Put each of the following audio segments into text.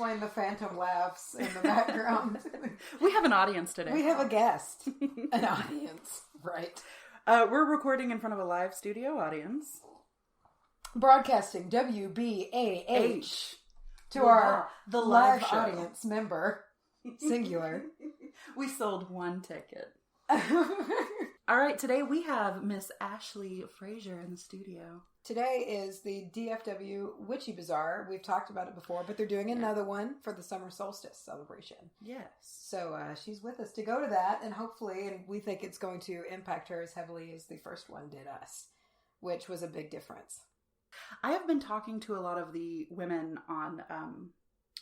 explain the phantom laughs in the background. We have an audience today. We have a guest. An audience, right. We're recording in front of a live studio audience. Broadcasting WBAH to our the live show. audience member, singular. We sold one ticket. All right, today we have Miss Ashley Frazier in the studio. Today is the DFW Witchy Bazaar. We've talked about it before, but they're doing another one for the summer solstice celebration. Yes. So she's with us to go to that, and hopefully, and we think it's going to impact her as heavily as the first one did us, which was a big difference. I have been talking to a lot of the women on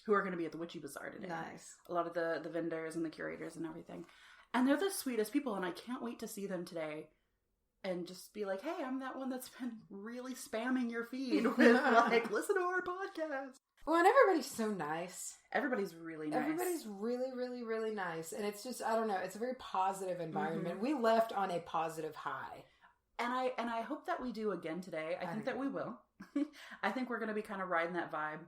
who are going to be at the Witchy Bazaar today. Nice. A lot of the vendors and the curators and everything. And they're the sweetest people, and I can't wait to see them today and just be like, hey, I'm that one that's been really spamming your feed with, like, listen to our podcast. Well, and everybody's so nice. Everybody's really nice. Everybody's really, really, really nice. And it's just, I don't know, it's a very positive environment. Mm-hmm. We left on a positive high. And I hope that we do again today. I think that we will. I think we're going to be kind of riding that vibe.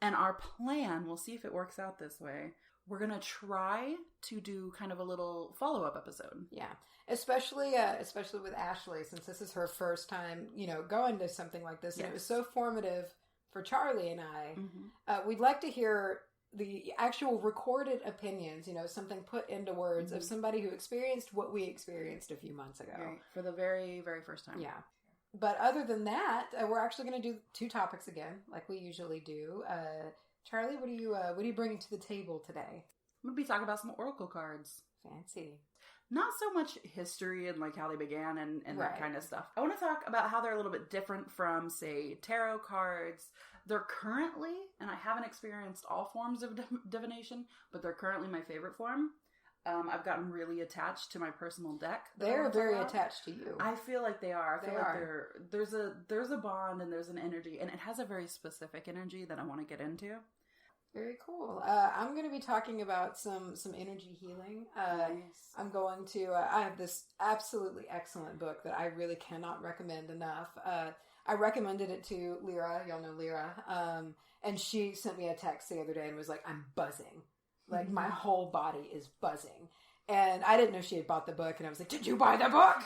And our plan, we'll see if it works out this way, we're going to try to do kind of a little follow-up episode. Yeah. Especially with Ashley, since this is her first time, going to something like this. Yes. And it was so formative for Charlye and I. Mm-hmm. We'd like to hear the actual recorded opinions, something put into words mm-hmm. of somebody who experienced what we experienced a few months ago. Right. For the very, very first time. Yeah. But other than that, we're actually going to do 2 topics again, like we usually do. Charlye, what are you bringing to the table today? I'm going to be talking about some oracle cards. Fancy. Not so much history and like how they began and right. that kind of stuff. I want to talk about how they're a little bit different from, say, tarot cards. They're currently, and I haven't experienced all forms of divination, but they're currently my favorite form. I've gotten really attached to my personal deck. They're very attached to you. I feel like they are. I feel like there's a bond and there's an energy, and it has a very specific energy that I want to get into. Very cool. I'm going to be talking about some energy healing. Nice. I'm going to, I have this absolutely excellent book that I really cannot recommend enough. I recommended it to Lyra. Y'all know Lyra. And she sent me a text the other day and was like, I'm buzzing. Like, my whole body is buzzing. And I didn't know she had bought the book. And I was like, did you buy the book?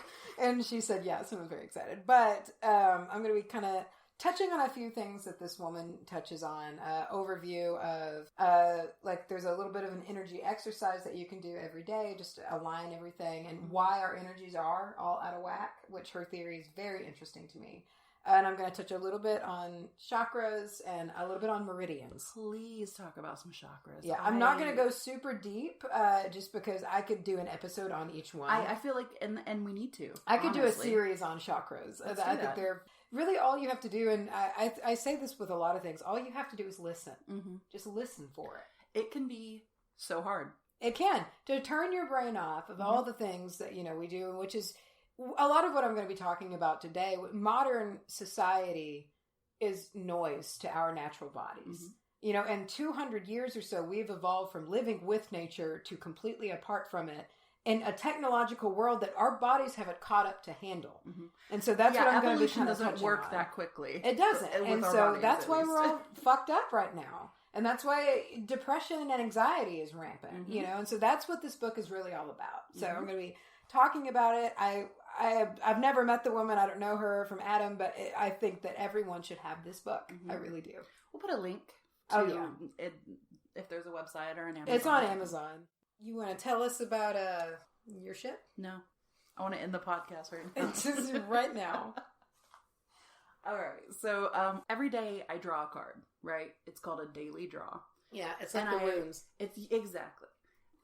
And she said yes, and I was very excited. But I'm going to be kind of touching on a few things that this woman touches on. Overview of, like, there's a little bit of an energy exercise that you can do every day just to align everything and why our energies are all out of whack, which her theory is very interesting to me. And I'm going to touch a little bit on chakras and a little bit on meridians. Please talk about some chakras. Yeah, I'm not going to go super deep just because I could do an episode on each one. I feel like, and we need to. I could do a series on chakras. I think they're really all you have to do, and I say this with a lot of things, all you have to do is listen. Mm-hmm. Just listen for it. It can be so hard. It can. To turn your brain off of all the things that, we do, which is a lot of what I'm going to be talking about today. Modern society is noise to our natural bodies. Mm-hmm. And 200 years or so, we've evolved from living with nature to completely apart from it in a technological world that our bodies haven't caught up to handle. Mm-hmm. And so that's what I'm going to be kind of doesn't work that quickly. It doesn't. And so that's why we're all fucked up right now. And that's why depression and anxiety is rampant, and so that's what this book is really all about. So I'm going to be talking about it. I've never met the woman. I don't know her from Adam, but I think that everyone should have this book. Mm-hmm. I really do. We'll put a link to it if there's a website or an Amazon. It's on Amazon. You want to tell us about your shit? No. I want to end the podcast right now. Just right now. All right. So every day I draw a card, right? It's called a daily draw. Yeah, it's like the runes. It's exactly.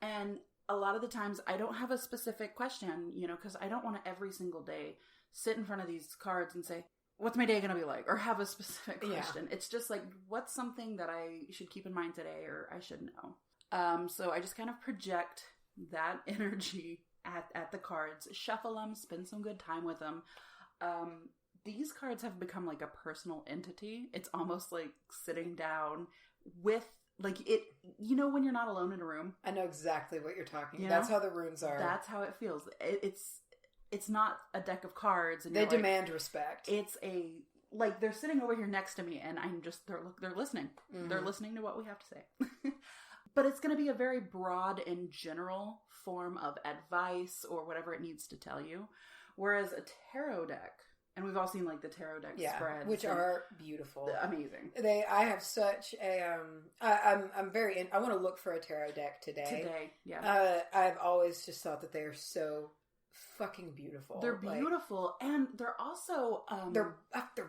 And a lot of the times I don't have a specific question, because I don't want to every single day sit in front of these cards and say, what's my day going to be like? Or have a specific question. Yeah. It's just like, what's something that I should keep in mind today or I should know? So I just kind of project that energy at the cards, shuffle them, spend some good time with them. These cards have become like a personal entity. It's almost like sitting down with, like, it, when you're not alone in a room. I know exactly what you're talking about. That's how the runes are. That's how it feels. It's not a deck of cards. And they demand respect. It's a like they're sitting over here next to me and I'm just, they're listening. Mm-hmm. They're listening to what we have to say. But it's going to be a very broad and general form of advice or whatever it needs to tell you. Whereas a tarot deck, and we've all seen like the tarot deck spreads, which are beautiful, amazing. I have such a I'm very I want to look for a tarot deck today. Yeah. I've always just thought that they are so fucking beautiful. They're beautiful, and they're also they're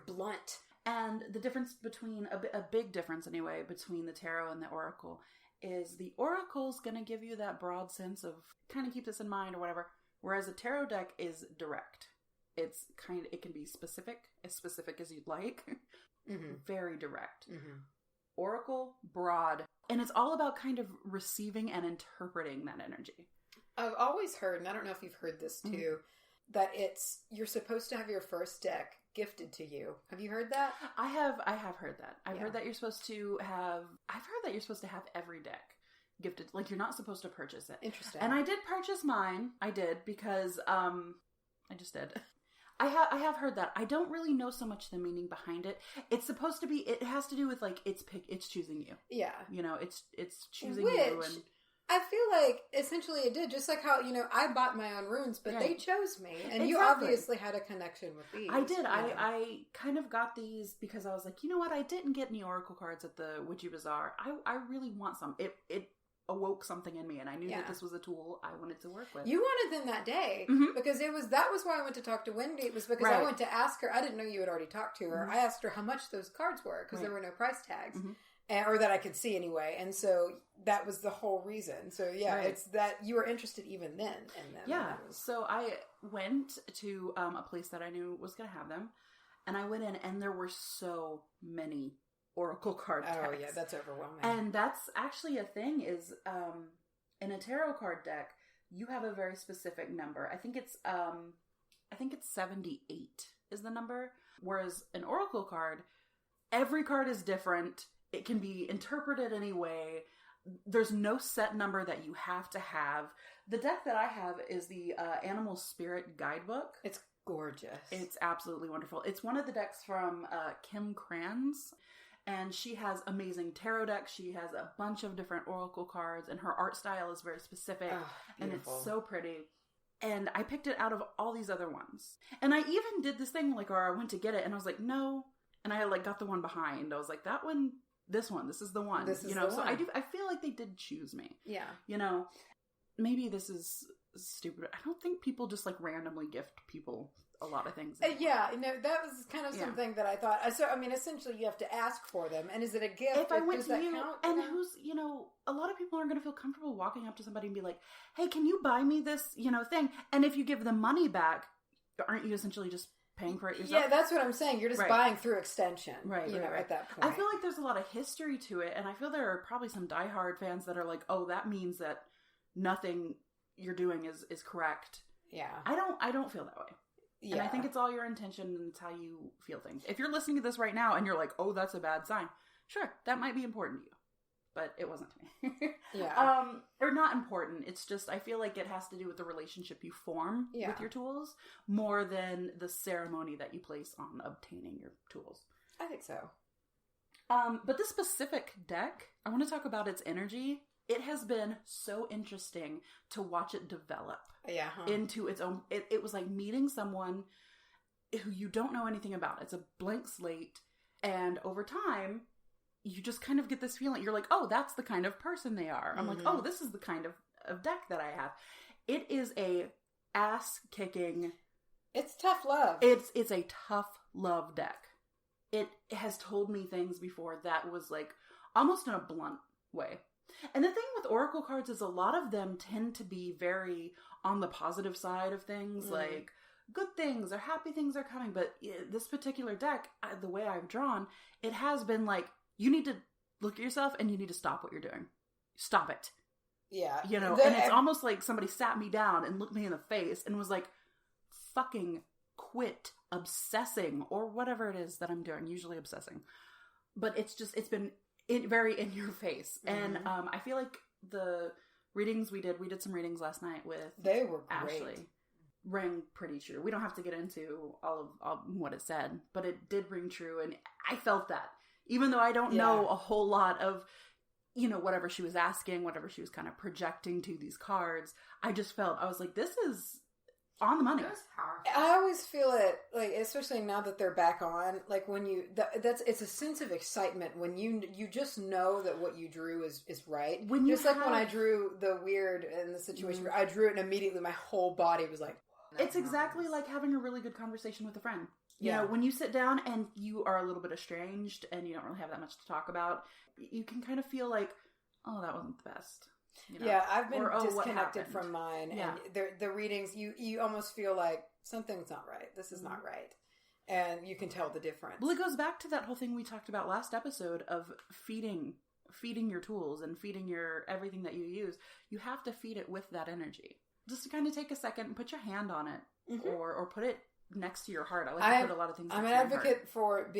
blunt. And the difference between a big difference anyway between the tarot and the oracle is the oracle's going to give you that broad sense of kind of keep this in mind or whatever, whereas a tarot deck is direct. It can be specific as you'd like. Mm-hmm. Very direct. Mm-hmm. Oracle, broad. And it's all about kind of receiving and interpreting that energy. I've always heard, and I don't know if you've heard this too, that you're supposed to have your first deck gifted to you. Have you heard that? I have heard that. I've heard that you're supposed to have every deck gifted. Like, you're not supposed to purchase it. Interesting. And I did purchase mine. I did because I just did. I have heard that. I don't really know so much the meaning behind it. It's supposed to be, it has to do with like it's choosing you. Yeah. You know, it's choosing you, and I feel like essentially it did, just like how, you know, I bought my own runes, but they chose me, and exactly. You obviously had a connection with these. I did. Yeah. I kind of got these because I was like, you know what? I didn't get any oracle cards at the Witchy Bazaar. I really want some. It awoke something in me, and I knew that this was a tool I wanted to work with. You wanted them that day, because that was why I went to talk to Wendy. It was because I went to ask her. I didn't know you had already talked to her. Mm-hmm. I asked her how much those cards were, because there were no price tags. Mm-hmm. Or that I could see anyway, and so that was the whole reason. So it's that you were interested even then in them. Yeah. So I went to a place that I knew was going to have them, and I went in, and there were so many oracle card decks. Oh yeah, that's overwhelming. And that's actually a thing. Is in a tarot card deck, you have a very specific number. I think it's 78 is the number. Whereas an oracle card, every card is different. It can be interpreted any way. There's no set number that you have to have. The deck that I have is the Animal Spirit Guidebook. It's gorgeous. It's absolutely wonderful. It's one of the decks from Kim Kranz, and she has amazing tarot decks. She has a bunch of different oracle cards, and her art style is very specific, and it's so pretty. And I picked it out of all these other ones. And I even did this thing, like, or I went to get it, and I was like, no. And I, like, got the one behind. I was like, that one... This is the one. This is the one. So I feel like they did choose me. Yeah. You know, maybe this is stupid. I don't think people just like randomly gift people a lot of things. Yeah, no, that was kind of something that I thought. So, I mean, essentially you have to ask for them. And is it a gift? If I went to you, count, and who's, you know, a lot of people aren't going to feel comfortable walking up to somebody and be like, hey, can you buy me this, you know, thing? And if you give them money back, aren't you essentially just paying for it yourself? Yeah, that's what I'm saying. You're just buying through extension, you know, at that point. I feel like there's a lot of history to it, and I feel there are probably some diehard fans that are like, oh, that means that nothing you're doing is correct. Yeah. I don't feel that way. Yeah. And I think it's all your intention, and it's how you feel things. If you're listening to this right now and you're like, oh, that's a bad sign, sure, that might be important to you. But it wasn't to me. Yeah. Or not important. It's just, I feel like it has to do with the relationship you form with your tools more than the ceremony that you place on obtaining your tools. I think so. But this specific deck, I want to talk about its energy. It has been so interesting to watch it develop into its own. It was like meeting someone who you don't know anything about. It's a blank slate. And over time, you just kind of get this feeling. You're like, oh, that's the kind of person they are. I'm like, oh, this is the kind of deck that I have. It is a ass-kicking... It's tough love. It's a tough love deck. It has told me things before that was like, almost in a blunt way. And the thing with oracle cards is a lot of them tend to be very on the positive side of things, like good things or happy things are coming. But this particular deck, the way I've drawn, it has been like, you need to look at yourself and you need to stop what you're doing. Stop it. Yeah. You know, and it's almost like somebody sat me down and looked me in the face and was like, fucking quit obsessing or whatever it is that I'm doing, usually obsessing. But it's been very in your face. And I feel like the readings we did some readings last night with they were great. Ashley. rang pretty true. We don't have to get into all of what it said, but it did ring true, and I felt that. Even though I don't know a whole lot of, whatever she was asking, whatever she was kind of projecting to these cards, I just felt, I was like, this is on the money. It was powerful. I always feel it, like, especially now that they're back on, like when it's a sense of excitement when you just know that what you drew is right. When I drew the weird in the situation, where I drew it and immediately my whole body was like, it's exactly like having a really good conversation with a friend. You know, when you sit down and you are a little bit estranged and you don't really have that much to talk about, you can kind of feel like, oh, that wasn't the best. Yeah, I've been disconnected from mine, and the readings, you almost feel like something's not right. This is not right, and you can tell the difference. Well, it goes back to that whole thing we talked about last episode of feeding your tools and feeding your everything that you use. You have to feed it with that energy. Just to kind of take a second and put your hand on it, or put it next to your heart. I like to put a lot of things. I'm an advocate for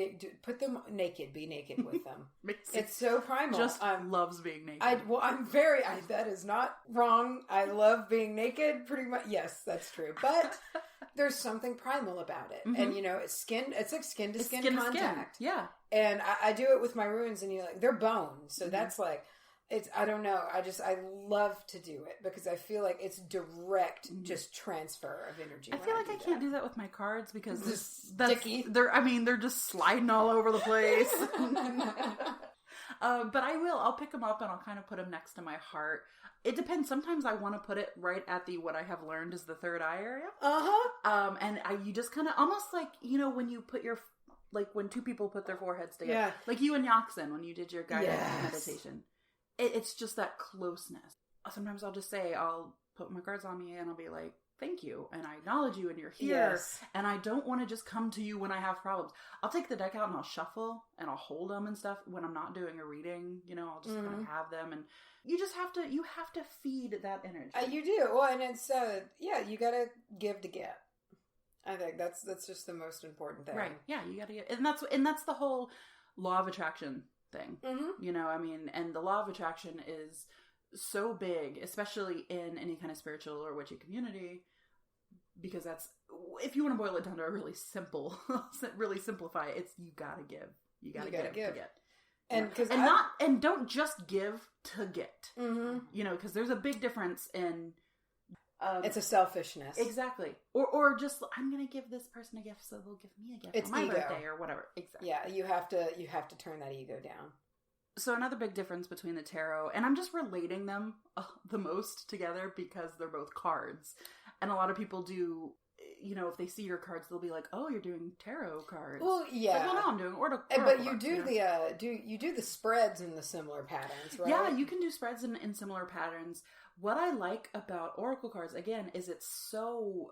put them naked. Be naked with them. It's so primal. Just loves being naked. That is not wrong. I love being naked. Pretty much. Yes, that's true. But there's something primal about it, and it's skin. It's like skin to skin contact. Yeah. And I do it with my runes, and they're bones, so that's like. I don't know. I love to do it because I feel like it's direct, just transfer of energy. I feel like I can't do that with my cards because sticky. They're just sliding all over the place. But I will. I'll pick them up and I'll kind of put them next to my heart. It depends. Sometimes I want to put it right at what I have learned is the third eye area. And you just kind of almost like when you put your when two people put their foreheads together, like you and Yaxin when you did your guided meditation. It's just that closeness. Sometimes I'll put my cards on me and I'll be like, thank you. And I acknowledge you and you're here. Yes. And I don't want to just come to you when I have problems. I'll take the deck out and I'll shuffle and I'll hold them and stuff when I'm not doing a reading. I'll just kind of have them. And you have to feed that energy. You do. Well, and it's, you got to give to get. I think that's just the most important thing. Right. Yeah, you got to get. And that's the whole law of attraction thing. And the law of attraction is so big, especially in any kind of spiritual or witchy community, because that's, if you want to boil it down to a really simplify it, it's you gotta give. You gotta give to get. And don't just give to get. Because there's a big difference in it's a selfishness. Exactly. Or just, I'm going to give this person a gift so they'll give me a gift on my birthday or whatever. Exactly. Yeah, you have to turn that ego down. So another big difference between the tarot, and I'm just relating them the most together because they're both cards. And a lot of people do, if they see your cards, they'll be like, oh, you're doing tarot cards. Well, yeah. Well, no, I'm doing oracle But you cards, do you do the spreads in the similar patterns, right? Yeah, you can do spreads in similar patterns. What I like about oracle cards, again, is it's so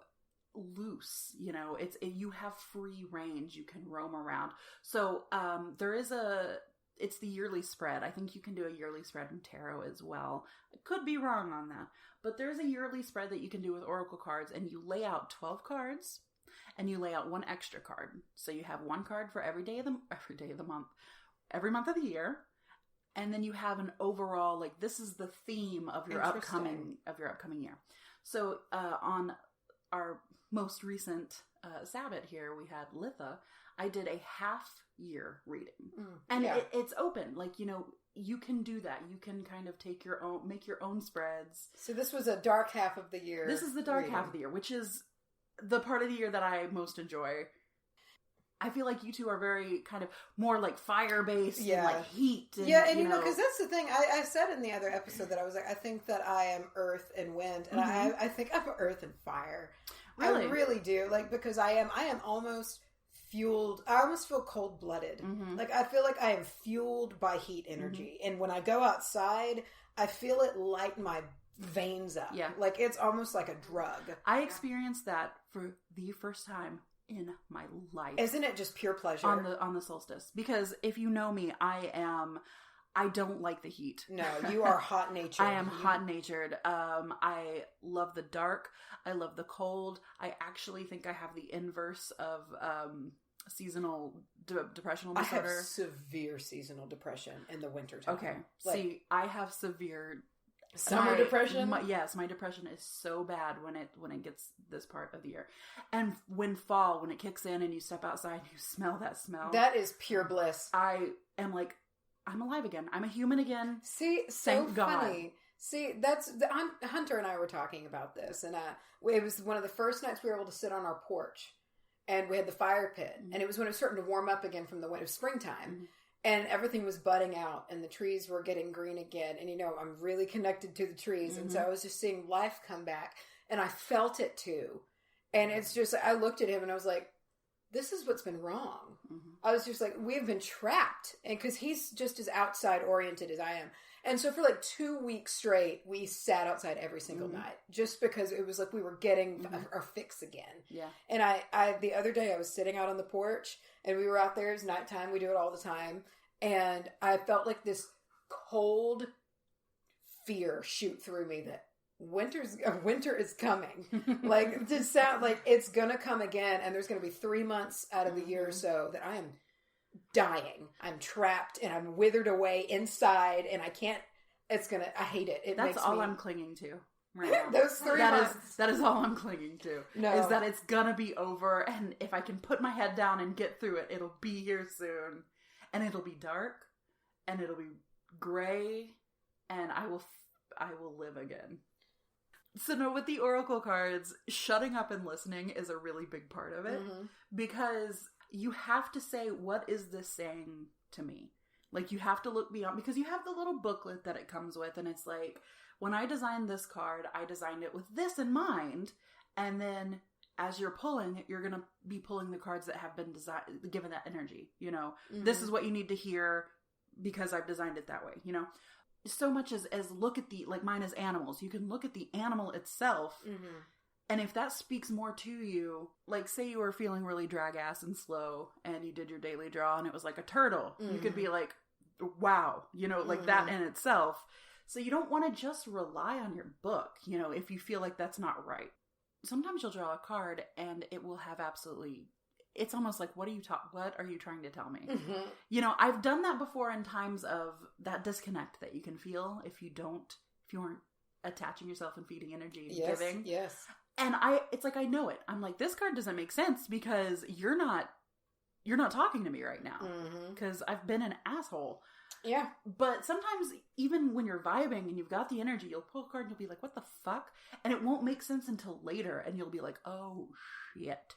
loose. You have free range. You can roam around. So it's the yearly spread. I think you can do a yearly spread in tarot as well. I could be wrong on that. But there's a yearly spread that you can do with oracle cards, and you lay out 12 cards, and you lay out one extra card. So you have one card for every day of the month, every month of the year. And then you have an overall, this is the theme of your upcoming year. So on our most recent Sabbath here, we had Litha. I did a half year reading, and it's open. You can do that. You can kind of make your own spreads. So this was a dark half of the year. This is the dark half of the year, which is the part of the year that I most enjoy. I feel like you two are very kind of more fire-based and heat. And, because that's the thing. I said in the other episode that I was like, I think that I am earth and wind, and I think I'm earth and fire. Really? I really do. Because I am almost fueled. I almost feel cold-blooded. I feel like I am fueled by heat energy. And when I go outside, I feel it light my veins up. Yeah. It's almost like a drug. I experienced that for the first time in my life. Isn't it just pure pleasure? On the solstice. Because if you know me, I don't like the heat. No, you are hot-natured. I am hot-natured. I love the dark. I love the cold. I actually think I have the inverse of seasonal depressional disorder. I have severe seasonal depression in the wintertime. Okay. See, I have severe Summer depression? Yes, my depression is so bad when it gets this part of the year. And when fall, when it kicks in and you step outside, you smell that smell. That is pure bliss. I am like, I'm alive again. I'm a human again. See, so funny. God. See, Hunter and I were talking about this, and it was one of the first nights we were able to sit on our porch, and we had the fire pit, and it was when it was starting to warm up again from the winter, springtime, and everything was budding out, and the trees were getting green again, and I'm really connected to the trees, and so I was just seeing life come back, and I felt it too, and it's just, I looked at him, and I was like, this is what's been wrong. I was just like, we have been trapped, and because he's just as outside oriented as I am. And so for like 2 weeks straight, we sat outside every single night just because it was like we were getting our fix again. Yeah. And I the other day I was sitting out on the porch and we were out there. It was nighttime. We do it all the time. And I felt like this cold fear shoot through me that winter is coming. Like to sound like it's going to come again. And there's going to be 3 months out of the year or so that I am dying. I'm trapped and I'm withered away inside and I can't, I hate it. That's all I'm clinging to right now. Those 3 months. That is all I'm clinging to. No. Is that it's gonna be over, and if I can put my head down and get through it, it'll be here soon. And it'll be dark and it'll be gray and I will live again. So no, with the Oracle cards, shutting up and listening is a really big part of it because you have to say, what is this saying to me? Like, you have to look beyond, because you have the little booklet that it comes with, and it's like, when I designed this card, I designed it with this in mind, and then as you're pulling, you're going to be pulling the cards that have been given that energy, This is what you need to hear because I've designed it that way, So much as look at like mine is animals. You can look at the animal itself, and if that speaks more to you, like say you were feeling really drag ass and slow and you did your daily draw and it was like a turtle, you could be like, wow, like that in itself. So you don't want to just rely on your book, if you feel like that's not right. Sometimes you'll draw a card and it will have it's almost like, what are you trying to tell me? I've done that before in times of that disconnect that you can feel if you aren't attaching yourself and feeding energy and giving. Yes. And it's like, I know it. I'm like, this card doesn't make sense because you're not talking to me right now because I've been an asshole. Yeah. But sometimes even when you're vibing and you've got the energy, you'll pull a card and you'll be like, what the fuck? And it won't make sense until later. And you'll be like, oh shit.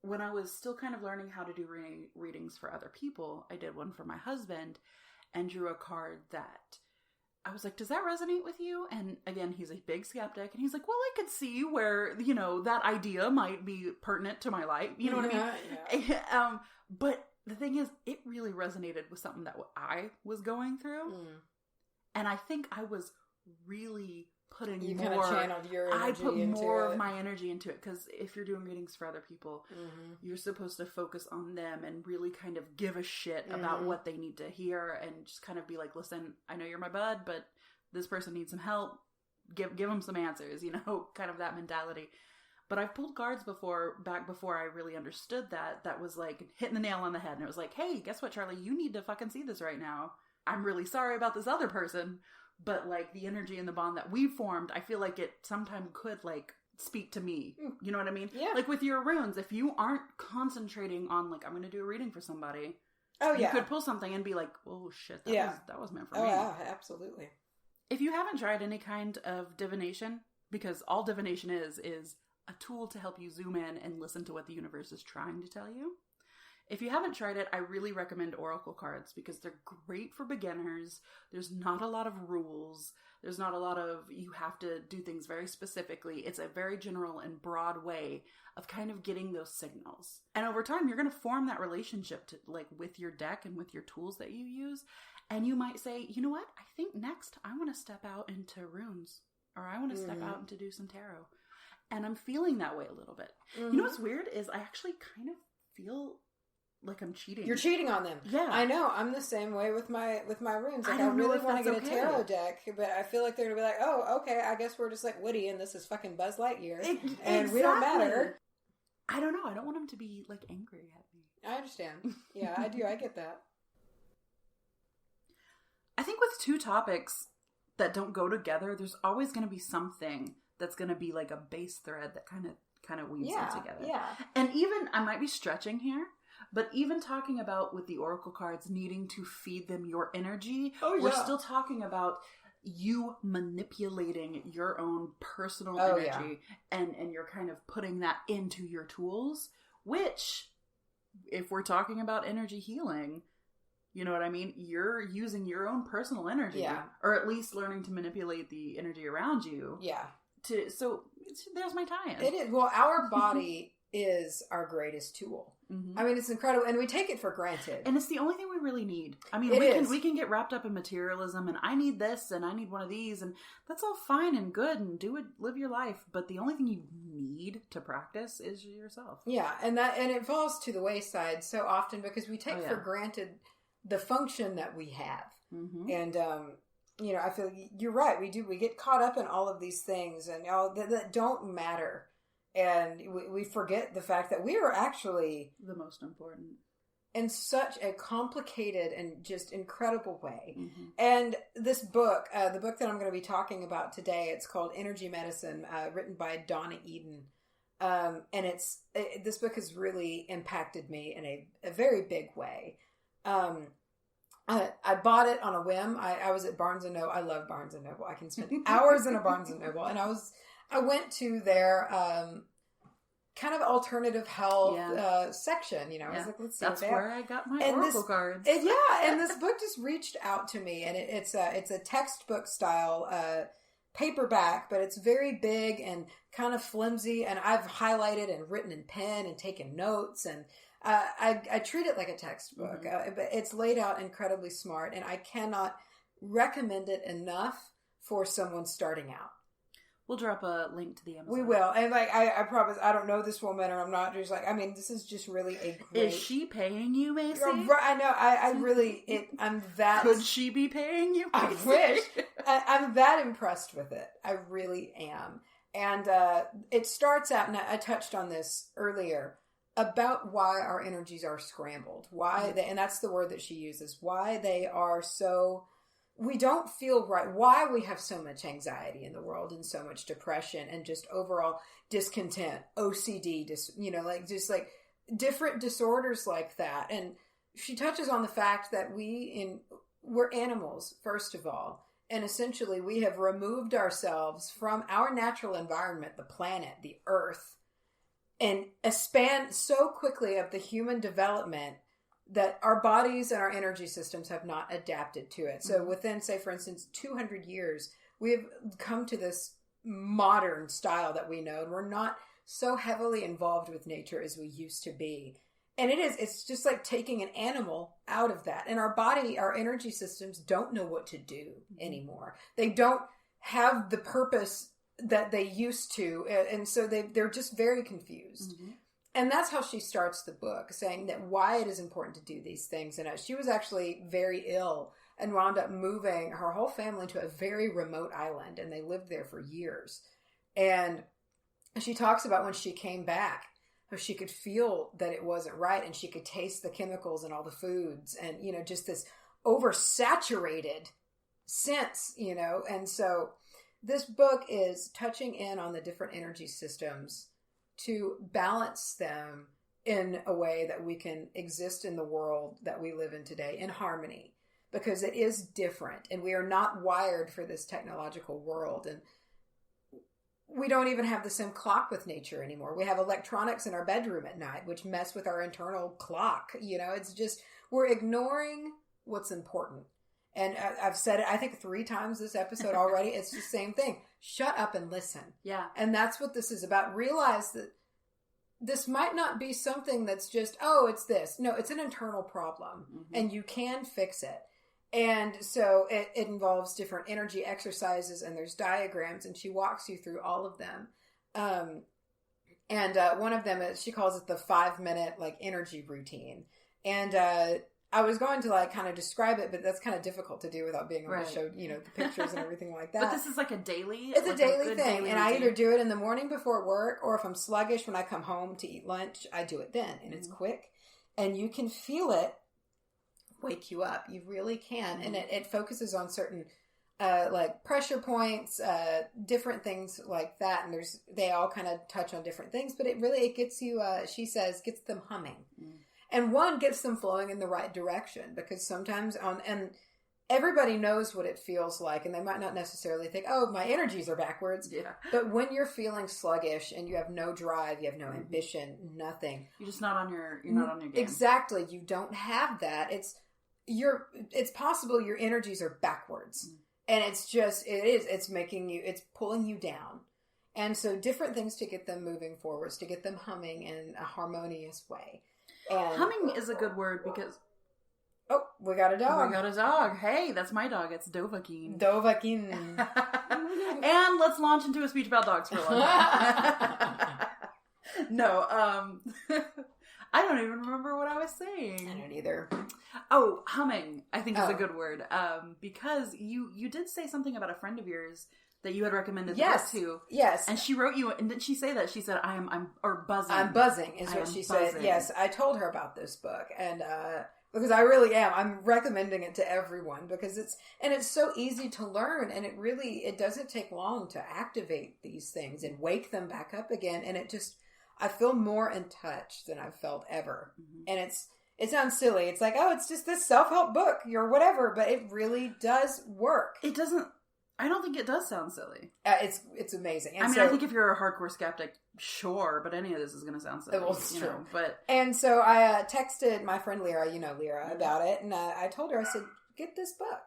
When I was still kind of learning how to do readings for other people, I did one for my husband and drew a card that I was like, does that resonate with you? And again, he's a big skeptic. And he's like, well, I could see where, that idea might be pertinent to my life. You know what I mean? Yeah. But the thing is, it really resonated with something that I was going through. And I think I was really putting more... You kind of channeled your energy into it. I put more of my energy into it. Because if you're doing readings for other people, you're supposed to focus on them and really kind of give a shit about what they need to hear. And just kind of be like, listen, I know you're my bud, but this person needs some help. Give them some answers, kind of that mentality. But I've pulled cards back before I really understood that was like hitting the nail on the head. And it was like, hey, guess what, Charlie? You need to fucking see this right now. I'm really sorry about this other person. But like the energy and the bond that we formed, I feel like it sometimes could like speak to me. You know what I mean? Yeah. Like with your runes, if you aren't concentrating on like, I'm going to do a reading for somebody. You could pull something and be like, oh shit, that was meant for me. Oh yeah, absolutely. If you haven't tried any kind of divination, because all divination is a tool to help you zoom in and listen to what the universe is trying to tell you. If you haven't tried it, I really recommend Oracle cards because they're great for beginners. There's not a lot of rules. There's not a lot of, you have to do things very specifically. It's a very general and broad way of kind of getting those signals. And over time, you're going to form that relationship with your deck and with your tools that you use. And you might say, you know what? I think next I want to step out into runes, or I want to step out and to do some tarot. And I'm feeling that way a little bit. You know what's weird is I actually kind of feel like I'm cheating. You're cheating on them. Yeah. I know. I'm the same way with my runes. Like I really want to get a tarot deck, but I feel like they're going to be like, oh, okay, I guess we're just like Woody and this is fucking Buzz Lightyear. And we don't matter. I don't know. I don't want them to be like angry at me. I understand. Yeah, I do. I get that. I think with two topics, that don't go together, there's always going to be something that's going to be like a base thread that kind of weaves them together. Yeah. And even, I might be stretching here, but even talking about with the oracle cards needing to feed them your energy, we're still talking about you manipulating your own personal energy and you're kind of putting that into your tools, which, if we're talking about energy healing, you know what I mean? You're using your own personal energy, or at least learning to manipulate the energy around you. Yeah. So there's my tie-in. It is. Well, our body is our greatest tool. I mean, it's incredible, and we take it for granted. And it's the only thing we really need. I mean, we can get wrapped up in materialism, and I need this, and I need one of these, and that's all fine and good, and live your life. But the only thing you need to practice is yourself. Yeah, and it falls to the wayside so often because we take for granted the function that we have, and I feel you're right. We get caught up in all of these things and all that don't matter. And we forget the fact that we are actually the most important in such a complicated and just incredible way. And this book, the book that I'm going to be talking about today, it's called Energy Medicine, written by Donna Eden. And this book has really impacted me in a very big way. I bought it on a whim. I was at Barnes & Noble. I love Barnes & Noble. I can spend hours in a Barnes & Noble. And I went to their kind of alternative health section. I was like, let's see. That's where I got my oracle cards. And this book just reached out to me, and it's a textbook style paperback, but it's very big and kind of flimsy. And I've highlighted and written in pen and taken notes, and I treat it like a textbook. But it's laid out incredibly smart, and I cannot recommend it enough for someone starting out. We'll drop a link to the Amazon. We will. And I promise, I don't know this woman, or I'm not just this is just really a great... Is she paying you, Macy? I know. I really, I'm that... Could she be paying you, Macy? I wish. I'm that impressed with it. I really am. And it starts out, and I touched on this earlier, about why our energies are scrambled. And that's the word that she uses. Why they are so... We don't feel right. Why we have so much anxiety in the world and so much depression and just overall discontent, OCD, just different disorders like that. And she touches on the fact that we're animals, first of all. And essentially we have removed ourselves from our natural environment, the planet, the earth, and a span so quickly of the human development that our bodies and our energy systems have not adapted to it. So within, say, for instance, 200 years, we have come to this modern style that we know, and we're not so heavily involved with nature as we used to be. And it's just like taking an animal out of that. And our body, our energy systems don't know what to do anymore. They don't have the purpose that they used to. And so they're just very confused. And that's how she starts the book, saying that why it is important to do these things. And she was actually very ill and wound up moving her whole family to a very remote island. And they lived there for years. And she talks about when she came back, how she could feel that it wasn't right. And she could taste the chemicals in all the foods. And, just this oversaturated sense, And so this book is touching in on the different energy systems to balance them in a way that we can exist in the world that we live in today in harmony, because it is different and we are not wired for this technological world. And we don't even have the same clock with nature anymore. We have electronics in our bedroom at night, which mess with our internal clock. It's just, we're ignoring what's important. And I've said it, I think 3 times this episode already. It's the same thing. Shut up and listen. Yeah. And that's what this is about. Realize that this might not be something that's just, it's this. No, it's an internal problem. And you can fix it. And so it involves different energy exercises, and there's diagrams, and she walks you through all of them. And one of them is, she calls it the 5-minute energy routine. And I was going to kind of describe it, but that's kind of difficult to do without being able to show, the pictures and everything like that. But this is like a daily... It's a daily thing. And I either do it in the morning before work, or if I'm sluggish when I come home to eat lunch, I do it then. And it's quick. And you can feel it wake you up. You really can. And it focuses on certain like pressure points, different things like that. And they all kind of touch on different things, but it gets you, she says, gets them humming. And one gets them flowing in the right direction, because sometimes and everybody knows what it feels like, and they might not necessarily think, oh, my energies are backwards. Yeah. But when you're feeling sluggish and you have no drive, you have no ambition, nothing. You're just not on your game. Exactly. You don't have that. It's possible your energies are backwards. And it's making you, it's pulling you down. And so different things to get them moving forwards, to get them humming in a harmonious way. And humming is a good word because... Oh, we got a dog. We got a dog. Hey, that's my dog. It's Dovahkiin. Dovahkiin. And let's launch into a speech about dogs for a while. No, I don't even remember what I was saying. I don't either. Oh, humming, I think is a good word. Because you did say something about a friend of yours that you had recommended the book to. Yes. And she wrote you, and didn't she say that? She said, I'm buzzing. I'm buzzing is what she said. Yes, I told her about this book, and because I really am. I'm recommending it to everyone because it's so easy to learn, and it doesn't take long to activate these things and wake them back up again, and I feel more in touch than I've felt ever. And it sounds silly. It's like, oh, it's just this self-help book or whatever, but it really does work. It doesn't, I don't think it does sound silly. It's amazing. And I think if you're a hardcore skeptic, sure, but any of this is going to sound silly. Well, it's true. But and so I texted my friend Lyra, Lyra, about it, and I told her, I said, get this book,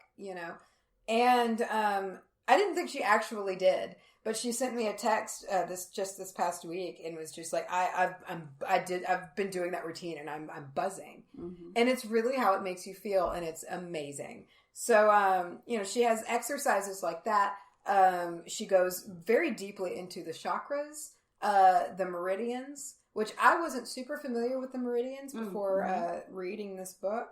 and I didn't think she actually did, but she sent me a text this past week and was just like, I've been doing that routine and I'm buzzing, and it's really how it makes you feel, and it's amazing. So she has exercises like that. She goes very deeply into the chakras, the meridians, which I wasn't super familiar with the meridians before reading this book.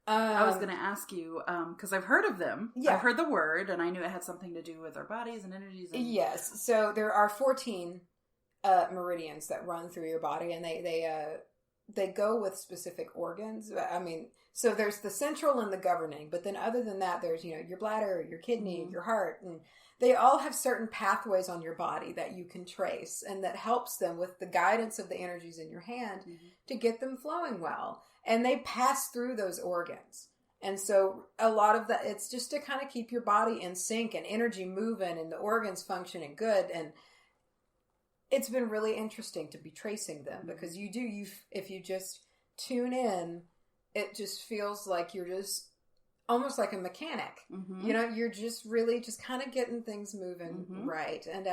I was going to ask you, because I've heard of them. Yeah. I've heard the word, and I knew it had something to do with our bodies and energies. Yes. So there are 14 meridians that run through your body, and they go with specific organs. I mean, so there's the central and the governing, but then other than that, there's, your bladder, your kidney, your heart, and they all have certain pathways on your body that you can trace, and that helps them with the guidance of the energies in your hand to get them flowing well. And they pass through those organs. And so a lot of that, it's just to kind of keep your body in sync and energy moving and the organs functioning good. And it's been really interesting to be tracing them, because if you just tune in, it just feels like you're just almost like a mechanic. You're just really just kind of getting things moving right. And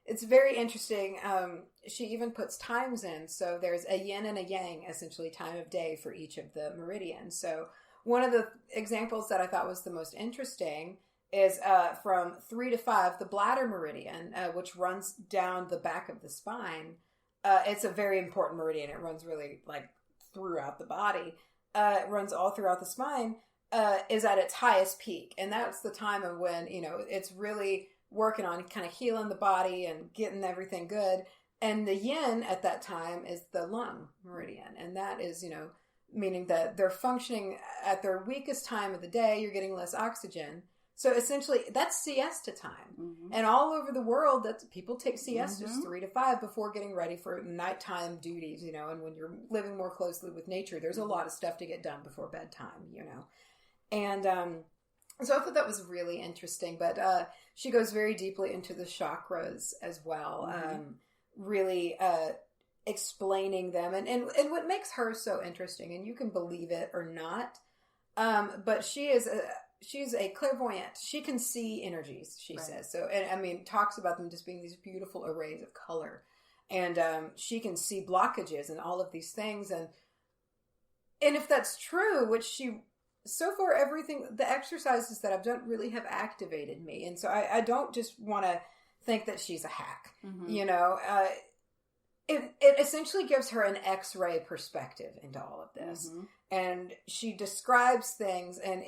it's very interesting. She even puts times in. So there's a yin and a yang, essentially time of day for each of the meridians. So one of the examples that I thought was the most interesting is from 3 to 5, the bladder meridian, which runs down the back of the spine. It's a very important meridian. It runs really throughout the body. It runs all throughout the spine, is at its highest peak. And that's the time of when, it's really working on kind of healing the body and getting everything good. And the yin at that time is the lung meridian. And that is, meaning that they're functioning at their weakest time of the day. You're getting less oxygen. So essentially that's siesta time. And all over the world, people take siestas 3 to 5 before getting ready for nighttime duties, and when you're living more closely with nature, there's a lot of stuff to get done before bedtime, And, so I thought that was really interesting, but she goes very deeply into the chakras as well, really explaining them, and what makes her so interesting, and you can believe it or not, but she's a clairvoyant. She can see energies, she says. So, and talks about them just being these beautiful arrays of color, and she can see blockages and all of these things, and if that's true, which she. So far, the exercises that I've done really have activated me. And so I don't just want to think that she's a hack. It essentially gives her an X-ray perspective into all of this. And she describes things, and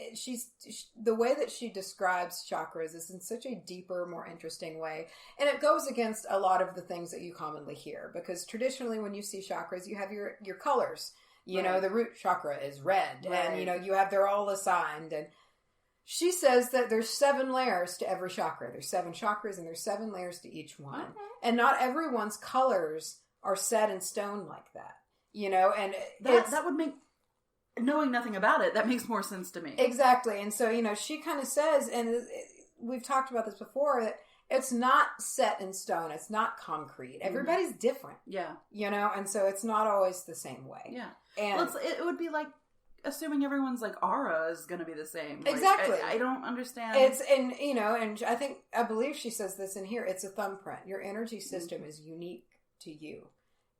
the way that she describes chakras is in such a deeper, more interesting way. And it goes against a lot of the things that you commonly hear, because traditionally when you see chakras, you have your colors. The root chakra is red, and they're all assigned, and she says that there's 7 layers to every chakra. There's 7 chakras and there's 7 layers to each one. Okay. And not everyone's colors are set in stone like that. You know, and that would make, knowing nothing about it, that makes more sense to me. Exactly. And so, you know, she kind of says, and we've talked about this before, that it's not set in stone. It's not concrete. Everybody's different. Yeah. You know, and so it's not always the same way. Yeah. And well, it would be like assuming everyone's like aura is going to be the same. Like, exactly. I don't understand. And you know, and I believe she says this in here. It's a thumbprint. Your energy system is unique to you,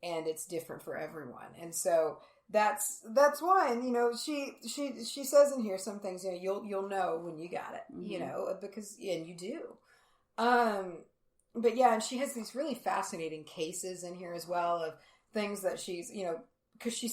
and it's different for everyone. And so that's why. And you know, she says in here some things. You know, you'll know when you got it. You know, because and you do. But yeah, and she has these really fascinating cases in here as well of things that she's, you know, because she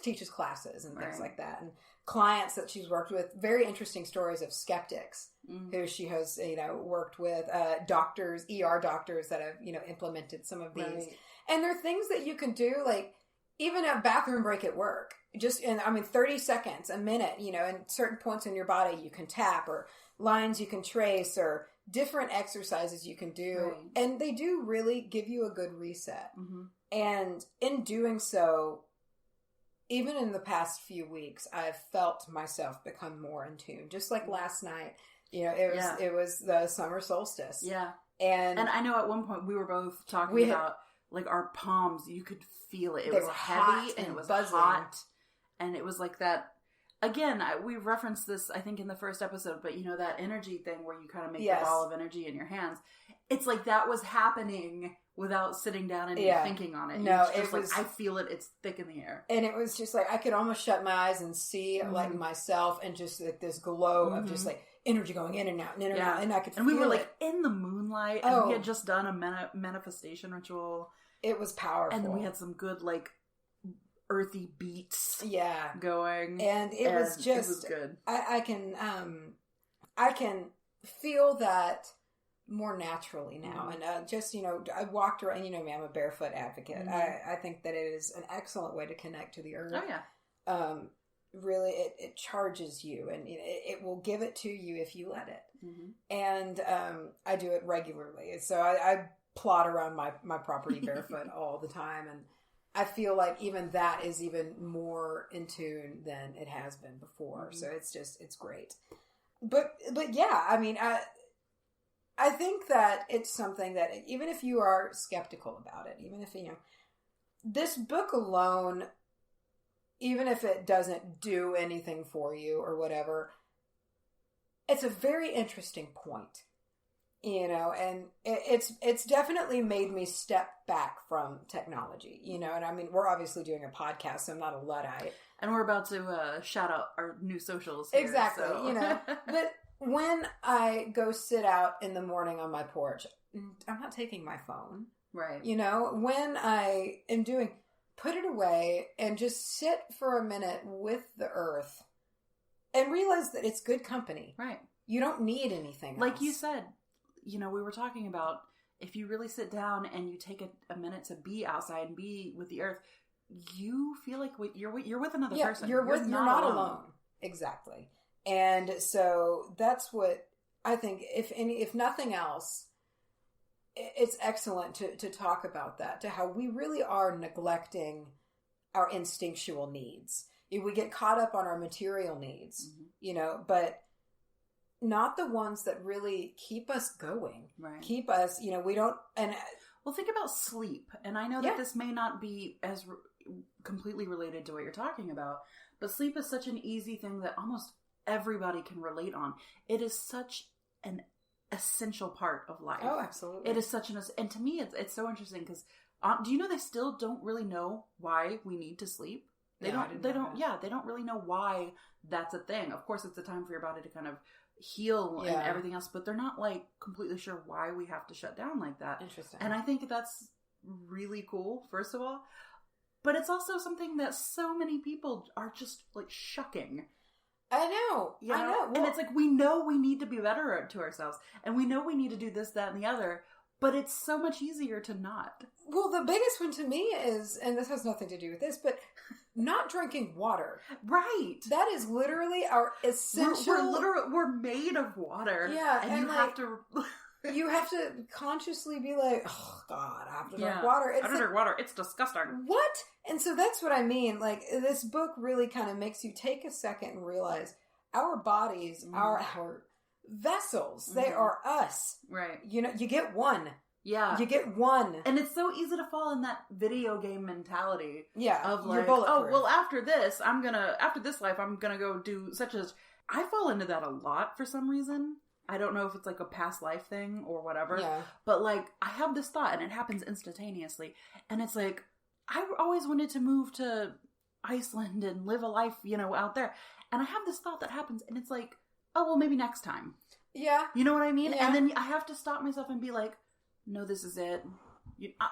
teaches classes and things like that, and clients that she's worked with. Very interesting stories of skeptics who she has, you know, worked with, doctors, ER doctors that have, you know, implemented some of these. Right. And there are things that you can do, like even a bathroom break at work. Just in, 30 seconds, a minute, you know, and certain points in your body you can tap, or lines you can trace, or different exercises you can do. Right. And they do really give you a good reset. And in doing so, even in the past few weeks, I've felt myself become more in tune. Just like last night, you know, it was the summer solstice. Yeah. And I know at one point we were both talking about like our palms, you could feel it. It was heavy and it was buzzing. Hot. And it was like that. Again, we referenced this, I think, in the first episode, but you know, that energy thing where you kind of make the ball of energy in your hands. It's like that was happening without sitting down and thinking on it. No, it was like, I feel it. It's thick in the air. And it was just like, I could almost shut my eyes and see like myself and just like this glow of just like energy going in and out and in and out. And I could feel it. And we were like in the moonlight and we had just done a manifestation ritual. It was powerful. And then we had some good like earthy beats going, and it was good. I can feel that more naturally now. And just, you know, I walked around, you know me, I'm a barefoot advocate. I think that it is an excellent way to connect to the earth. Really it charges you, and it will give it to you if you let it. And I do it regularly, so I plod around my property barefoot all the time, and I feel like even that is even more in tune than it has been before. So it's great. But yeah, I mean, I think that it's something that even if you are skeptical about it, even if, you know, this book alone, even if it doesn't do anything for you or whatever, it's a very interesting point. You know, and it's definitely made me step back from technology, you know, and I mean, we're obviously doing a podcast, so I'm not a Luddite. And we're about to shout out our new socials here, exactly, so. You know, but when I go sit out in the morning on my porch, I'm not taking my phone. Right. You know, when I am put it away and just sit for a minute with the earth and realize that it's good company. Right. You don't need anything like else. You said. You know, we were talking about if you really sit down and you take a minute to be outside and be with the earth, you feel like you're with another person. You're not alone. Exactly. And so that's what I think, if nothing else, it's excellent to talk about that, to how we really are neglecting our instinctual needs. We get caught up on our material needs, you know, but not the ones that really keep us going, right? Keep us, you know, we don't, and well, think about sleep. And I know that this may not be as completely related to what you're talking about, but sleep is such an easy thing that almost everybody can relate on. It is such an essential part of life. Oh, absolutely. It is such and to me, it's so interesting because do you know they still don't really know why we need to sleep? They don't really know why that's a thing. Of course, it's a time for your body to kind of heal and everything else, but they're not like completely sure why we have to shut down like that. Interesting. And I think that's really cool, first of all, but it's also something that so many people are just like shucking. I know. Well, and it's like, we know we need to be better to ourselves, and we know we need to do this, that, and the other, But it's so much easier to not. Well, the biggest one to me is, and this has nothing to do with this, but not drinking water. Right. That is literally our essential... We're made of water. Yeah. And you have to... You have to consciously be like, oh, God, I have to drink water. I have to drink water. It's disgusting. What? And so that's what I mean. Like, this book really kind of makes you take a second and realize our bodies are our vessels. They are us. Right. You know, you get one. Yeah. You get one. And it's so easy to fall in that video game mentality. Yeah. Of like, oh, well, after this life, I'm gonna go do such as... I fall into that a lot for some reason. I don't know if it's like a past life thing or whatever. Yeah. But like, I have this thought and it happens instantaneously. And it's like, I always wanted to move to Iceland and live a life, you know, out there. And I have this thought that happens and it's like, oh, well, maybe next time. Yeah. You know what I mean? Yeah. And then I have to stop myself and be like, no, this is it.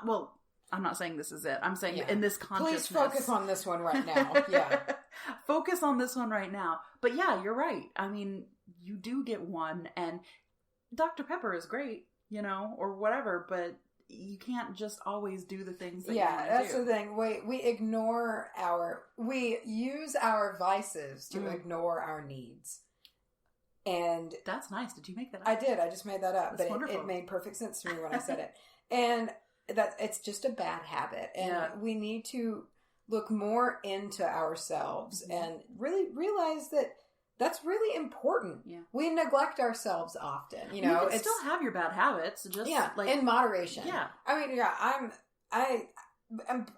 Well, I'm not saying this is it. I'm saying in this consciousness. Please focus on this one right now. Yeah. Focus on this one right now. But yeah, you're right. I mean, you do get one, and Dr. Pepper is great, you know, or whatever, but you can't just always do the things that you want to do. Yeah, that's the thing. We use our vices to ignore our needs. And that's nice. Did you make that up? I did. I just made that up. That's but it made perfect sense to me when I said it. And that it's just a bad habit. And we need to look more into ourselves and really realize that that's really important. Yeah. We neglect ourselves often. You know, you can still have your bad habits, just like in moderation. Yeah. I mean, I'm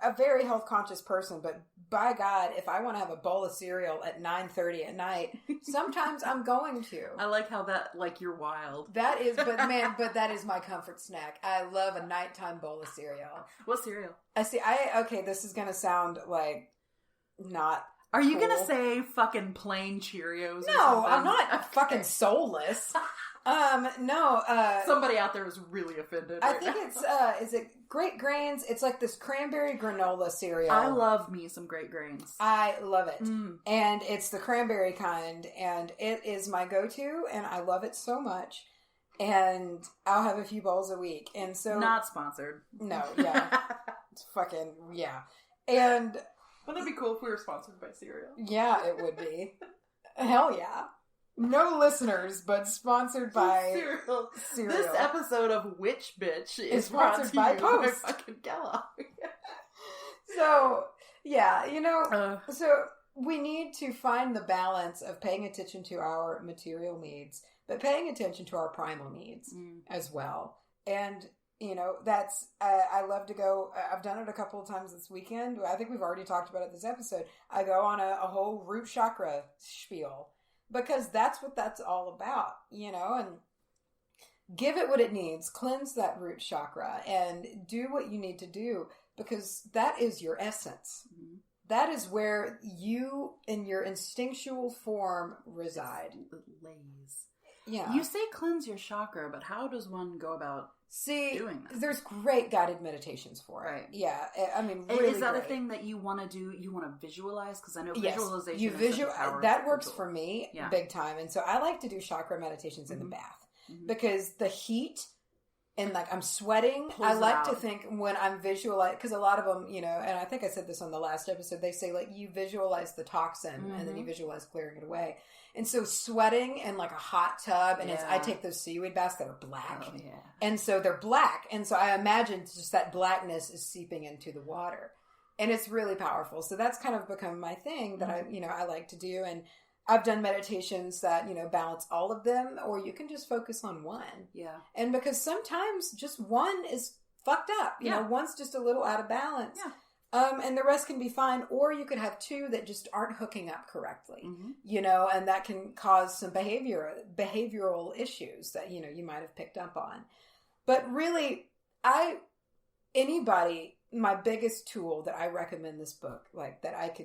a very health conscious person, but by God, if I want to have a bowl of cereal at 9:30 at night, sometimes I'm going to. I like how that, like, you're wild. That is, but that is my comfort snack. I love a nighttime bowl of cereal. What cereal? This is going to sound like not. Are you going to say fucking plain Cheerios? No, I'm not fucking soulless. No. Somebody out there is really offended. I think it's, is it Great Grains? It's like this cranberry granola cereal. I love me some Great Grains. I love it. And it's the cranberry kind, and it is my go-to, and I love it so much. And I'll have a few bowls a week. And so... Not sponsored. No, yeah. It's fucking, yeah. And... Wouldn't it be cool if we were sponsored by cereal? Yeah, it would be. Hell yeah. No listeners, but sponsored by cereal. This episode of Witch Bitch is sponsored by Post. By fucking Kellogg. So, yeah, you know, so we need to find the balance of paying attention to our material needs, but paying attention to our primal needs as well. And, you know, that's, I love to go, I've done it a couple of times this weekend. I think we've already talked about it this episode. I go on a whole root chakra spiel. Because that's what that's all about, you know, and give it what it needs. Cleanse that root chakra and do what you need to do because that is your essence. Mm-hmm. That is where you, in your instinctual form, reside. It lays. Yeah. You say cleanse your chakra, but how does one go about doing that? There's great guided meditations for it. Right. Yeah. I mean, really is that a thing that you want to do? You want to visualize? Because I know visualization is such a powerful that works for me big time. And so I like to do chakra meditations in the bath because the heat and like I'm sweating. I like to think when I'm visualizing, because a lot of them, you know, and I think I said this on the last episode, they say like you visualize the toxin and then you visualize clearing it away. And so sweating in like a hot tub, and I take those seaweed baths that are black. Oh, yeah. And so they're black. And so I imagine just that blackness is seeping into the water. And it's really powerful. So that's kind of become my thing that I like to do. And I've done meditations that, you know, balance all of them, or you can just focus on one. Yeah. And because sometimes just one is fucked up. You know, one's just a little out of balance. Yeah. And the rest can be fine, or you could have two that just aren't hooking up correctly, you know, and that can cause some behavioral issues that, you know, you might have picked up on. But really, my biggest tool that I recommend this book, like that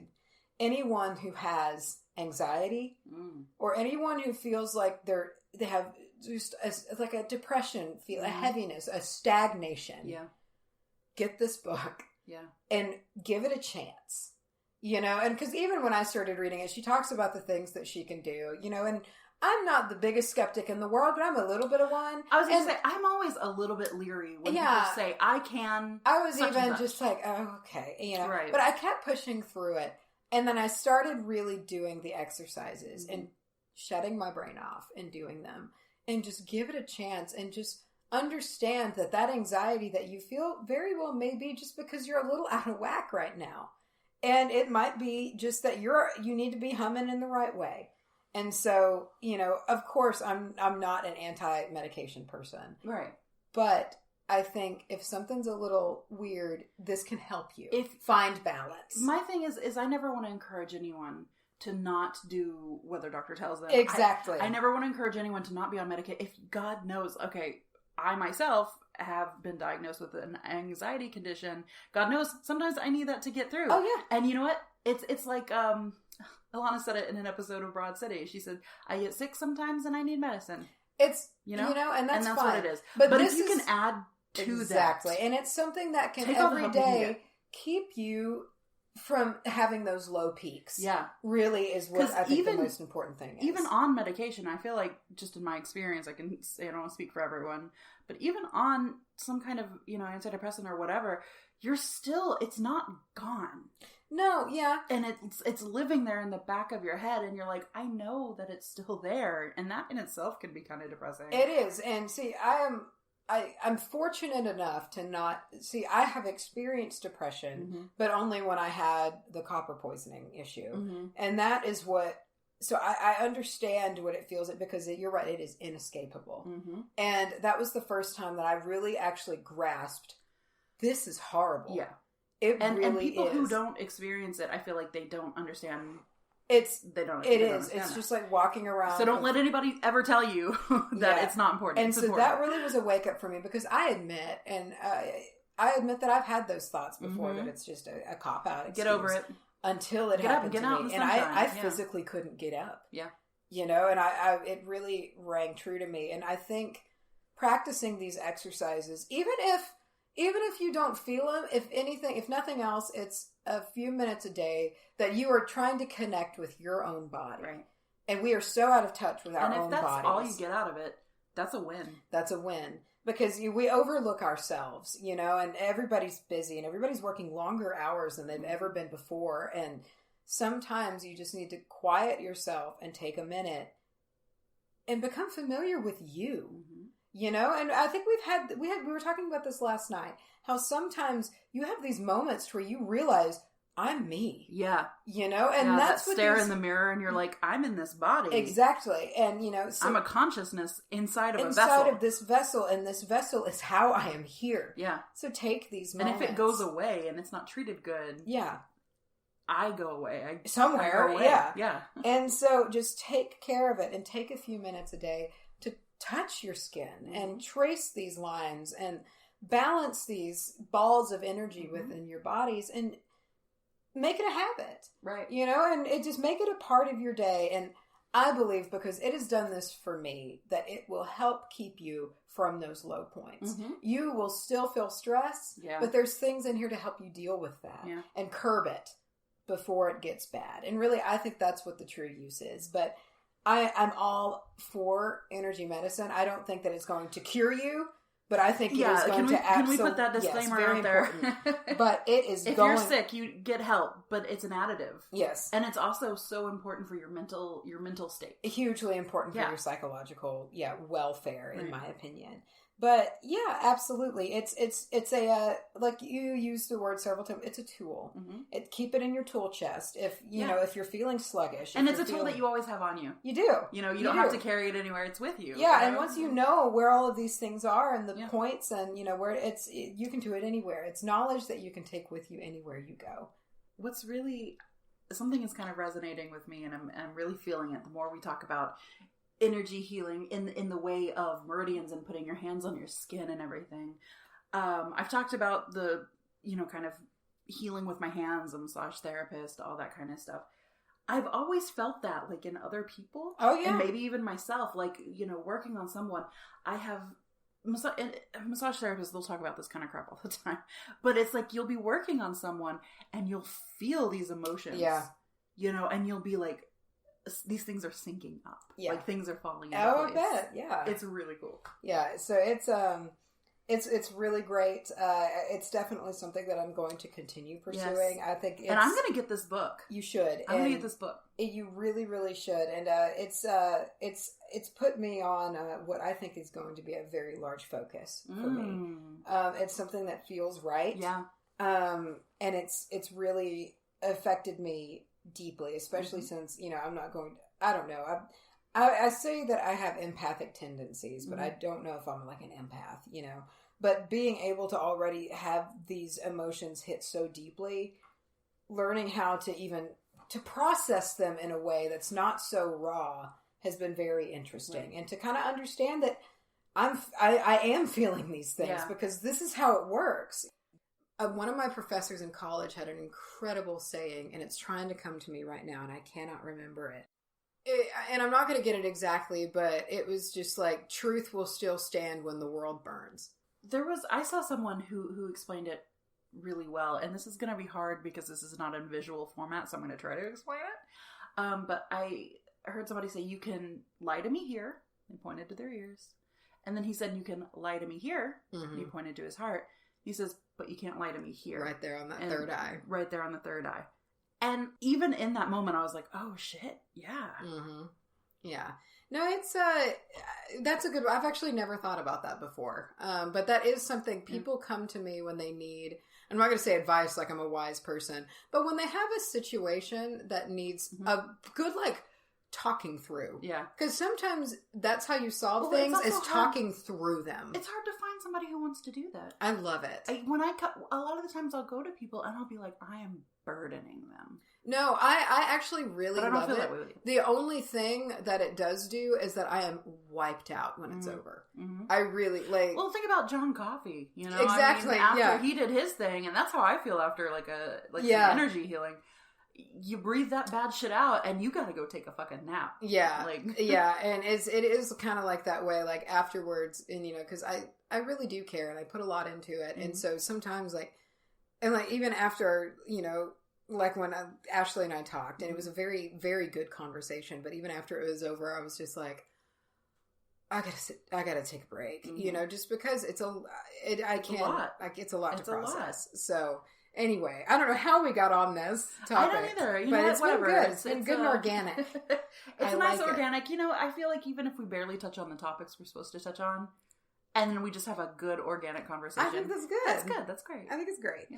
anyone who has anxiety or anyone who feels like they have just like a depression, a heaviness, a stagnation, get this book. Yeah. And give it a chance, you know, and because even when I started reading it, she talks about the things that she can do, you know, and I'm not the biggest skeptic in the world, but I'm a little bit of one. I was going to say, I'm always a little bit leery when people say, I can. I was even just like, oh, okay. You know, right. But I kept pushing through it. And then I started really doing the exercises and shutting my brain off and doing them. And just give it a chance and just understand that anxiety that you feel very well may be just because you're a little out of whack right now. And it might be just that you need to be humming in the right way. And so, you know, of course, I'm not an anti-medication person. Right. But I think if something's a little weird, this can help you find balance. My thing is I never want to encourage anyone to not do what their doctor tells them. Exactly. I never want to encourage anyone to not be on medication. If God knows, okay, I myself have been diagnosed with an anxiety condition. God knows, sometimes I need that to get through. Oh, yeah. And you know what? It's like, Alana said it in an episode of Broad City. She said, I get sick sometimes and I need medicine. It's, and that's fine. What it is. But if you can add to that. Exactly. And it's something that can every day keep you from having those low peaks. Yeah. Really is what I think the most important thing is. Even on medication, I feel like, just in my experience, I can say, I don't want to speak for everyone, but even on some kind of, antidepressant or whatever, it's not gone. No, yeah. And it's living there in the back of your head, and you're like, I know that it's still there, and that in itself can be kind of depressing. It is. And see, I'm fortunate enough to not... See, I have experienced depression, but only when I had the copper poisoning issue. And that is what... So I understand what it feels like, because you're right, it is inescapable. And that was the first time that I really actually grasped, this is horrible. Yeah. And people who don't experience it, I feel like they don't understand... It is. It's that. Just like walking around. So don't let anybody ever tell you that it's not important. And so that really was a wake up for me, because I admit that I've had those thoughts before, that it's just a cop out excuse. Get over it. Until it happened to me. And I physically couldn't get up. Yeah. And it really rang true to me. And I think practicing these exercises, even if you don't feel them, if nothing else, it's a few minutes a day that you are trying to connect with your own body. Right. And we are so out of touch with our own bodies. And if that's all you get out of it, that's a win. That's a win. Because we overlook ourselves, and everybody's busy and everybody's working longer hours than they've ever been before. And sometimes you just need to quiet yourself and take a minute and become familiar with you. And I think we were talking about this last night, how sometimes you have these moments where you realize, I'm me. Yeah. And that's what stare in the mirror and you're like, I'm in this body. Exactly. And, so I'm a consciousness inside of a vessel. Inside of this vessel, and this vessel is how I am here. Yeah. So take these moments. And if it goes away and it's not treated good. Yeah. I go away. Somewhere, I go away. Yeah. And so just take care of it and take a few minutes a day to touch your skin and trace these lines and balance these balls of energy within your bodies and make it a habit. Right. And it just make it a part of your day. And I believe, because it has done this for me, that it will help keep you from those low points. You will still feel stress, but there's things in here to help you deal with that and curb it before it gets bad. And really, I think that's what the true use is. But I'm all for energy medicine. I don't think that it's going to cure you, but I think it is going to absolutely... Can we put that disclaimer out there? But it is if you're sick, you get help, but it's an additive. Yes. And it's also so important for your mental state. Hugely important for your psychological welfare, in my opinion. But yeah, absolutely. It's a like you used the word several times. It's a tool. Keep it in your tool chest if if you're feeling sluggish. And it's a tool that you always have on you. You do. You don't have to carry it anywhere. It's with you. Yeah, and once you know where all of these things are and the points and where you can do it anywhere. It's knowledge that you can take with you anywhere you go. What's really something is kind of resonating with me, and I'm really feeling it the more we talk about energy healing in the way of meridians and putting your hands on your skin and everything. I've talked about the, kind of healing with my hands, a massage therapist, all that kind of stuff. I've always felt that, like, in other people. Oh, yeah. And maybe even myself, like, working on someone. I have massage therapists, they'll talk about this kind of crap all the time. But it's like, you'll be working on someone and you'll feel these emotions. Yeah. And you'll be like, these things are syncing up. Yeah. Like things are falling into place. I bet. Yeah. It's really cool. Yeah. So it's really great. It's definitely something that I'm going to continue pursuing. Yes. I think and I'm going to get this book. You should. I'm going to get this book. You really, really should. And it's put me on what I think is going to be a very large focus for me. It's something that feels right. Yeah. And it's really affected me deeply, especially since, I'm not going to, I don't know. I say that I have empathic tendencies, but I don't know if I'm like an empath, But being able to already have these emotions hit so deeply, learning how to process them in a way that's not so raw has been very interesting. Right. And to kind of understand that I am feeling these things because this is how it works. One of my professors in college had an incredible saying, and it's trying to come to me right now, and I cannot remember it. And I'm not going to get it exactly, but it was just like, truth will still stand when the world burns. I saw someone who explained it really well, and this is going to be hard because this is not in visual format, so I'm going to try to explain it. But I heard somebody say, you can lie to me here, and pointed to their ears. And then he said, you can lie to me here, and he pointed to his heart. He says, but you can't lie to me here. Right there on that third eye. Right there on the third eye. And even in that moment, I was like, oh shit, yeah. Mm-hmm. Yeah. No, it's, that's a good, I've actually never thought about that before. But that is something people come to me when they need, I'm not going to say advice like I'm a wise person, but when they have a situation that needs a good, talking through. Yeah. Because sometimes that's how you solve things, is talking through them. It's hard to find somebody who wants to do that. I love it. A lot of the times I'll go to people and I'll be like, I am burdening them. No, I actually really love feel it. That way with you. The only thing that it does do is that I am wiped out when it's over. Mm-hmm. I really Well, think about John Coffey. Exactly. After he did his thing, and that's how I feel after some energy healing. You breathe that bad shit out, and you got to go take a fucking nap. Yeah, yeah, and it is kind of like that way. Like afterwards, and because I really do care, and I put a lot into it, and so sometimes even after like when Ashley and I talked, and it was a very, very good conversation. But even after it was over, I was just like, I gotta take a break, just because it's a lot to process. So anyway, I don't know how we got on this topic. I don't either. But it's been good. It's been good and organic. It's nice organic. I feel like even if we barely touch on the topics we're supposed to touch on, and then we just have a good organic conversation. I think that's good. That's good. That's great. I think it's great.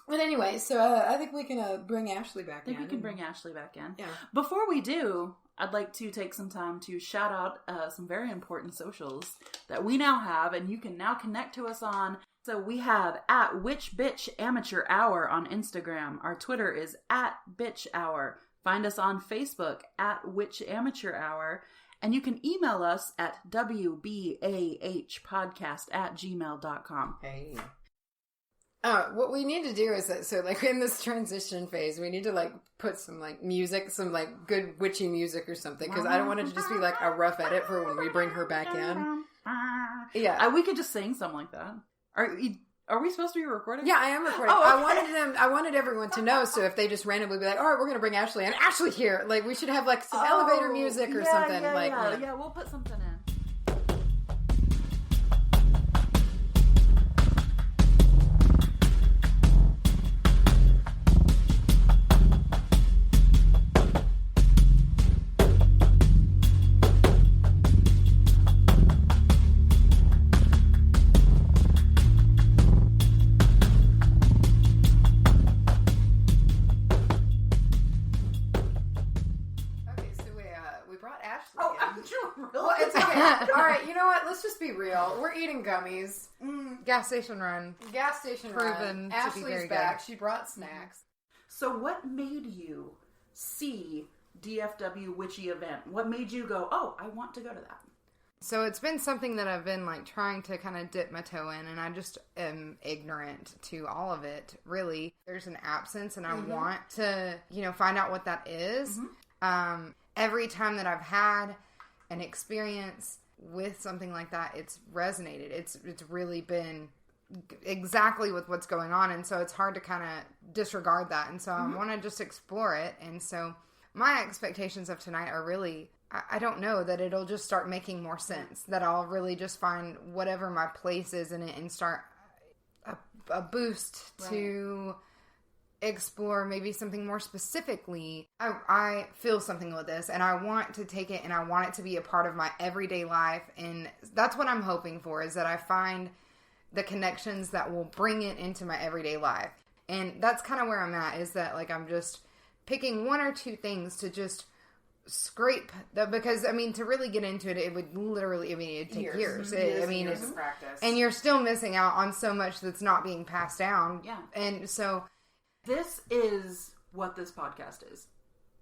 But anyway, so I think we can bring Ashley back in. I think we can bring Ashley back in. Yeah. Before we do, I'd like to take some time to shout out some very important socials that we now have, and you can now connect to us on. So we have at @WitchBitchAmateurHour on Instagram. Our Twitter is @BitchHour. Find us on Facebook @WitchAmateurHour. And you can email us at wbahpodcast@gmail.com. Hey. What we need to do is that, in this transition phase, we need to put some music, some good witchy music or something, because I don't want it to just be a rough edit for when we bring her back in. Yeah, we could just sing something like that. Are we supposed to be recording? Yeah, I am recording. Oh, okay. I wanted everyone to know, so if they just randomly be like, all right, we're going to bring Ashley in. Ashley here. We should have some elevator music or something. Yeah, we'll put something in. Be real. We're eating gummies. Gas station run. Proven Ashley's back. Good. She brought snacks. So what made you see DFW Witchy event? What made you go, oh, I want to go to that? So it's been something that I've been trying to kind of dip my toe in, and I just am ignorant to all of it, really. There's an absence, and I want to, find out what that is. Mm-hmm. Every time that I've had an experience with something like that, it's resonated. It's really been exactly with what's going on, and so it's hard to kind of disregard that. And so I want to just explore it. And so my expectations of tonight are really, I don't know, that it'll just start making more sense. That I'll really just find whatever my place is in it and start a boost to explore maybe something more specifically. I feel something with this, and I want to take it and I want it to be a part of my everyday life, and that's what I'm hoping for, is that I find the connections that will bring it into my everyday life. And that's kind of where I'm at, is that like I'm just picking one or two things to just scrape because I mean, to really get into it, it would literally, I mean, it'd take years. Years of practice, and you're still missing out on so much that's not being passed down. Yeah, and so this is what this podcast is.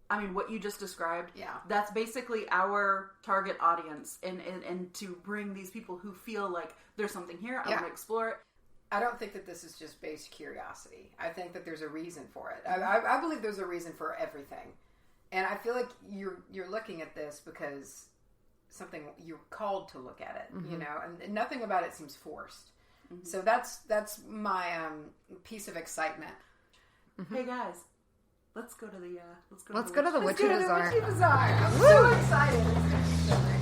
I mean, what you just described. Yeah, that's basically our target audience, and to bring these people who feel like there's something here, I want to explore it. I don't think that this is just based curiosity. I think that there's a reason for it. I believe there's a reason for everything. And I feel like you're looking at this because something you're called to look at it, you know, and nothing about it seems forced. So that's my piece of excitement. Hey guys, let's go to the Witchy Bazaar. Witchy Bazaar. I'm so excited. It's gonna be so great.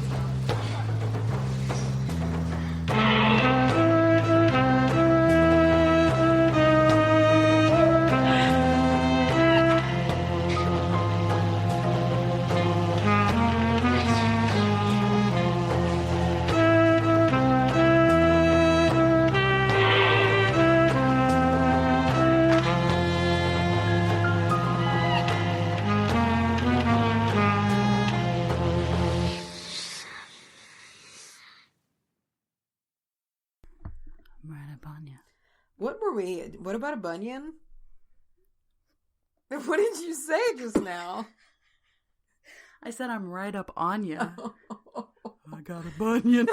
What about a bunion? What did you say just now? I said I'm right up on you. I got a bunion.